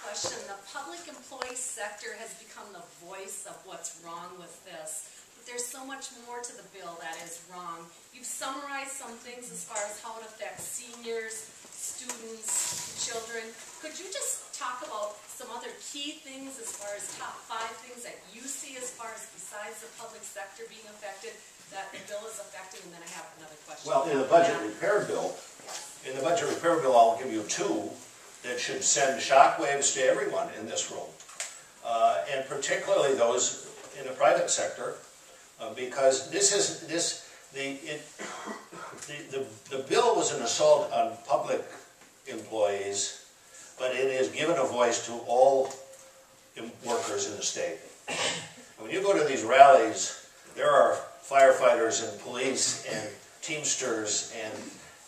question. The public employee sector has become the voice of what's wrong with this. But there's so much more to the bill that is wrong. You've summarized some things as far as how it affects seniors, students, children. Could you just talk about some other key things as far as top 5 things that you see as far as besides the public sector being affected that the bill is affecting? And then I have another question. Well, in the budget repair bill, I'll give you 2 that should send shockwaves to everyone in this room, and particularly those in the private sector, because the bill was an assault on public employees, but it is given a voice to all workers in the state. When you go to these rallies, there are firefighters and police and teamsters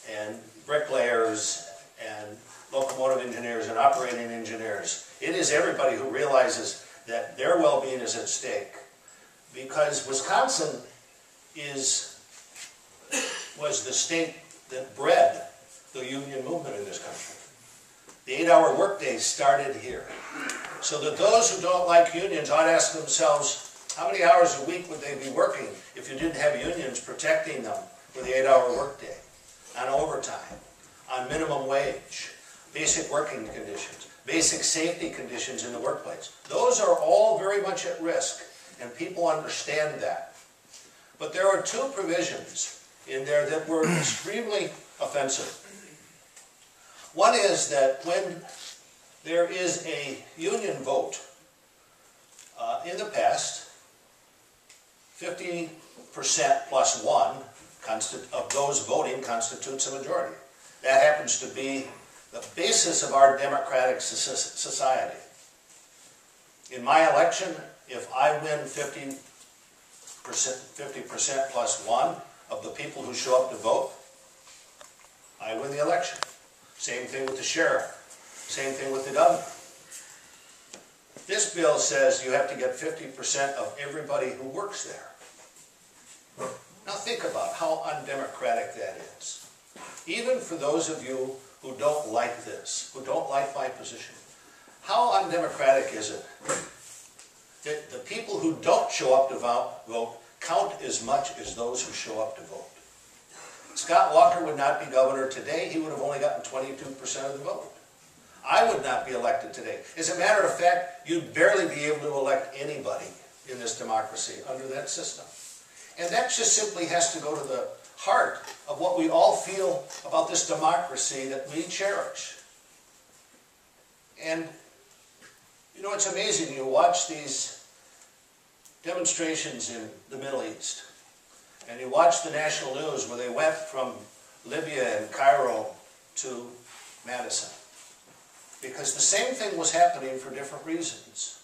and bricklayers and locomotive engineers and operating engineers. It is everybody who realizes that their well-being is at stake, because Wisconsin was the state that bred the union movement in this country. The 8-hour workday started here. So that those who don't like unions ought to ask themselves, how many hours a week would they be working if you didn't have unions protecting them for the 8-hour workday, on overtime, on minimum wage, basic working conditions, basic safety conditions in the workplace. Those are all very much at risk, and people understand that. But there are 2 provisions in there that were extremely offensive. One is that when there is a union vote, in the past, 50% plus 1 of those voting constitutes a majority. That happens to be the basis of our democratic society. In my election, if I win 50% plus 1 of the people who show up to vote, I win the election. Same thing with the sheriff. Same thing with the governor. This bill says you have to get 50% of everybody who works there. Now think about how undemocratic that is. Even for those of you who don't like this, who don't like my position, how undemocratic is it that the people who don't show up to vote count as much as those who show up to vote? Scott Walker would not be governor today. He would have only gotten 22% of the vote. I would not be elected today. As a matter of fact, you'd barely be able to elect anybody in this democracy under that system. And that just simply has to go to the heart of what we all feel about this democracy that we cherish. And, you know, it's amazing. You watch these demonstrations in the Middle East, and you watch the national news where they went from Libya and Cairo to Madison. Because the same thing was happening for different reasons.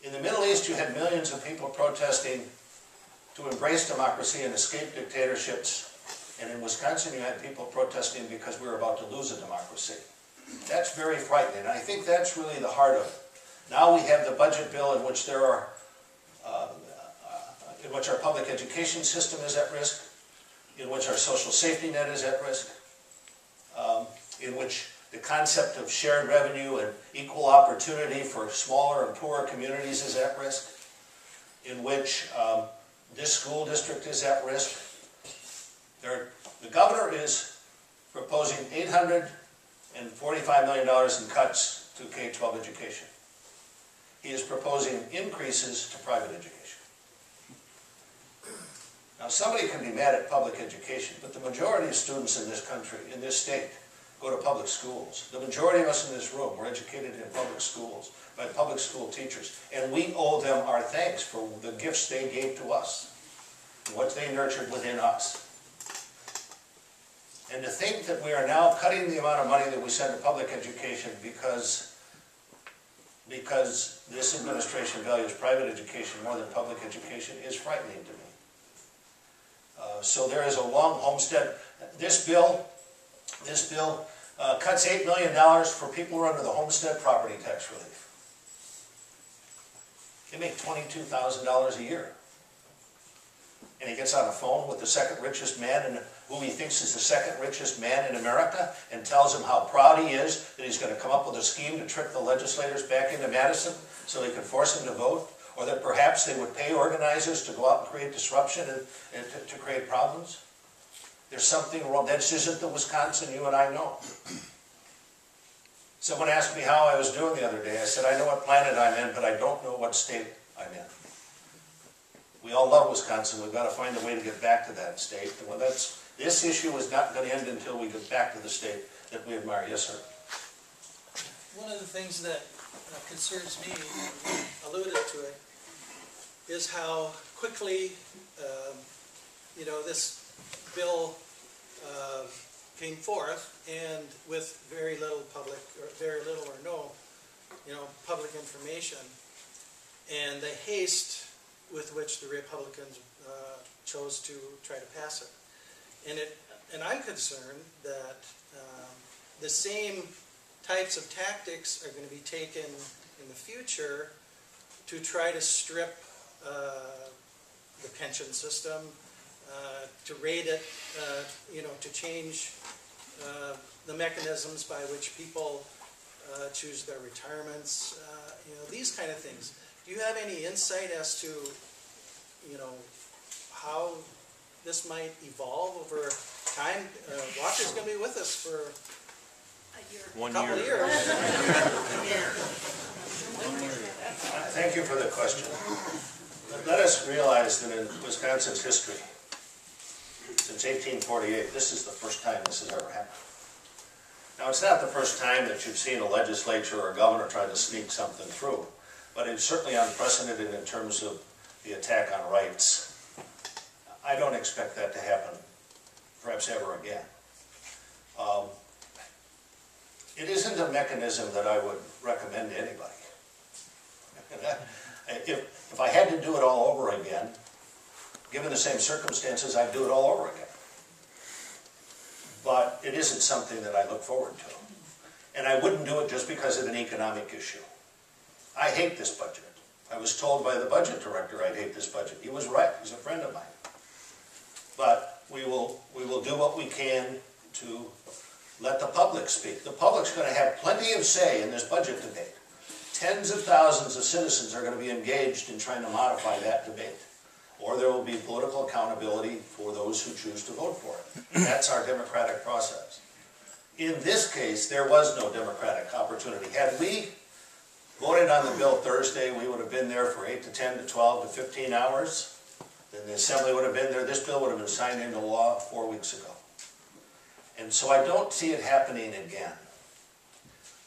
In the Middle East, you had millions of people protesting to embrace democracy and escape dictatorships. And in Wisconsin, you had people protesting because we were about to lose a democracy. That's very frightening. And I think that's really the heart of it. Now we have the budget bill in which there are, in which our public education system is at risk, in which our social safety net is at risk, in which the concept of shared revenue and equal opportunity for smaller and poorer communities is at risk, in which this school district is at risk. The governor is proposing $845 million in cuts to K-12 education. He is proposing increases to private education. Now, somebody can be mad at public education, but the majority of students in this country, in this state, go to public schools. The majority of us in this room were educated in public schools by public school teachers, and we owe them our thanks for the gifts they gave to us and what they nurtured within us. And to think that we are now cutting the amount of money that we send to public education because this administration values private education more than public education is frightening to me. So there is a long homestead. This bill cuts $8 million for people who are under the homestead property tax relief. They make $22,000 a year. and he gets on the phone with the second richest man, and who he thinks is the second richest man in America, and tells him how proud he is that he's going to come up with a scheme to trick the legislators back into Madison so they can force him to vote, or that perhaps they would pay organizers to go out and create disruption and to create problems. There's something wrong. This isn't the Wisconsin you and I know. Someone asked me how I was doing the other day. I said, I know what planet I'm in, but I don't know what state I'm in. We all love Wisconsin. We've got to find a way to get back to that state. Well, this issue is not going to end until we get back to the state that we admire. Yes, sir. One of the things that concerns me, you alluded to it, is how quickly, this bill came forth, and with very little or no, public information, and the haste with which the Republicans chose to try to pass it. And I'm concerned that the same types of tactics are going to be taken in the future to try to strip the pension system, to raid it, to change the mechanisms by which people choose their retirements, these kind of things. Do you have any insight as to, how this might evolve over time? Walker's going to be with us for a couple of years. Thank you for the question. Let us realize that in Wisconsin's history, since 1848, this is the first time this has ever happened. Now, it's not the first time that you've seen a legislature or a governor try to sneak something through, but it's certainly unprecedented in terms of the attack on rights. I don't expect that to happen, perhaps ever again. It isn't a mechanism that I would recommend to anybody. If I had to do it all over again, given the same circumstances, I'd do it all over again. But it isn't something that I look forward to. And I wouldn't do it just because of an economic issue. I hate this budget. I was told by the budget director I'd hate this budget. He was right. He's a friend of mine. But we will do what we can to let the public speak. The public's going to have plenty of say in this budget debate. Tens of thousands of citizens are going to be engaged in trying to modify that debate. Or there will be political accountability for those who choose to vote for it. That's our democratic process. In this case, there was no democratic opportunity. Had we voted on the bill Thursday, we would have been there for 8 to 10 to 12 to 15 hours. Then the Assembly would have been there. This bill would have been signed into law 4 weeks ago. And so I don't see it happening again.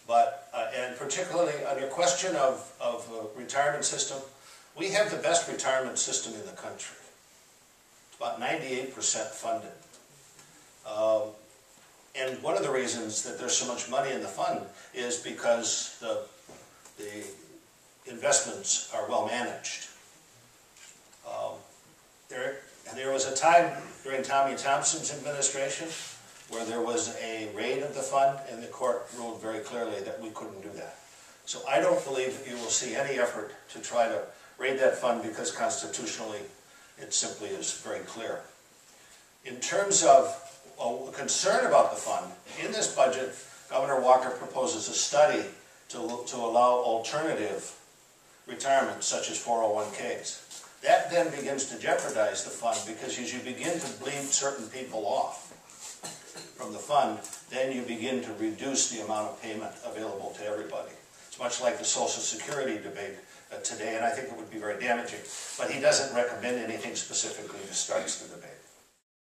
But, and particularly on your question of retirement system, we have the best retirement system in the country. It's about 98% funded. And one of the reasons that there's so much money in the fund is because the investments are well managed. There was a time during Tommy Thompson's administration where there was a raid of the fund, and the court ruled very clearly that we couldn't do that. So I don't believe that you will see any effort to try to raid that fund, because constitutionally it simply is very clear. In terms of a concern about the fund, in this budget, Governor Walker proposes a study to allow alternative retirement, such as 401ks. That then begins to jeopardize the fund, because as you begin to bleed certain people off from the fund, then you begin to reduce the amount of payment available to everybody. It's much like the Social Security debate today, and I think it would be very damaging. But he doesn't recommend anything specifically that starts the debate.